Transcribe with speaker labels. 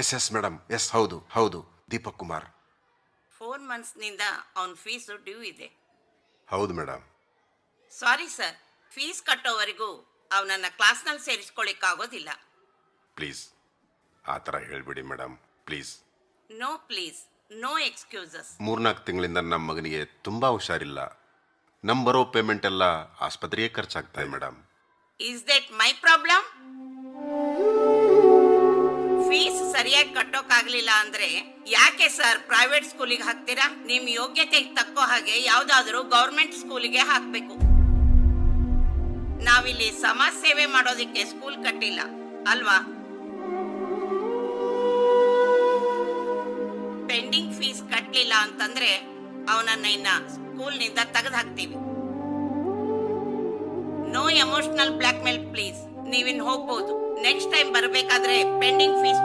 Speaker 1: Yes madam, S ಹೌದು ಹೌದು, ದೀಪಕ್ ಕುಮಾರ್.
Speaker 2: 4 ಮಂತ್ಸ್ನಿಂದ ಅವನ ಫೀಸು ಡ್ಯೂ ಇದೆ.
Speaker 1: ಹೌದು ಮೇಡಮ್.
Speaker 2: ಸಾರಿ ಸರ್, ಫೀಸ್ ಕಟ್ಟೋವರೆಗೂ ಅವನನ್ನು ಕ್ಲಾಸ್ನಲ್ಲಿ ಸೇರಿಸ್ಕೊಳ್ಳಿಕ್ಕಾಗೋದಿಲ್ಲ.
Speaker 1: ಪ್ಲೀಸ್ ಆ ಥರ ಹೇಳ್ಬಿಡಿ madam, please.
Speaker 2: No please, no excuses.
Speaker 1: 3-4 ತಿಂಗಳಿಂದ ನಮ್ಮ ಮಗನಿಗೆ ತುಂಬ ಹುಷಾರಿಲ್ಲ. ನಮ್ಮ ಬರೋ ಪೇಮೆಂಟ್ ಎಲ್ಲ ಆಸ್ಪತ್ರೆಗೆ ಖರ್ಚಾಗ್ತಾ madam.
Speaker 2: Is that my problem? Fees ಸರಿಯಾಗಿ ಕಟ್ಟೋಕ್ಕಾಗಲಿಲ್ಲ ಅಂದ್ರೆ ಯಾಕೆ ಸರ್ ಪ್ರೈವೇಟ್ ಸ್ಕೂಲಿಗೆ ಹಾಕ್ತೀರಾ? ನಿಮ್ಮ ಯೋಗ್ಯತೆಗೆ ತಕ್ಕೋ ಹಾಗೆ ಯಾವುದಾದ್ರೂ ಗೌರ್ಮೆಂಟ್ ಸ್ಕೂಲಿಗೆ ಹಾಕಬೇಕು. ನಾವಿಲ್ಲಿ ಸಮಾಜ ಸೇವೆ ಮಾಡೋದಕ್ಕೆ ಸ್ಕೂಲ್ ಕಟ್ಟಿಲ್ಲ ಅಲ್ವಾ? ಪೆಂಡಿಂಗ್ ಫೀಸ್ ಕಟ್ಟಲಿಲ್ಲ ಅಂತಂದ್ರೆ ಅವನನ್ನ ಇನ್ನ ಸ್ಕೂಲ್ನಿಂದ ತೆಗೆದು ಹಾಕ್ತೀವಿ. No emotional blackmail please. ನೀವಿನ್ ಹೋಗ್ಬೋದು. ನೆಕ್ಸ್ಟ್ ಟೈಮ್ ಬರಬೇಕಾದ್ರೆ ಪೆಂಡಿಂಗ್ ಫೀಸ್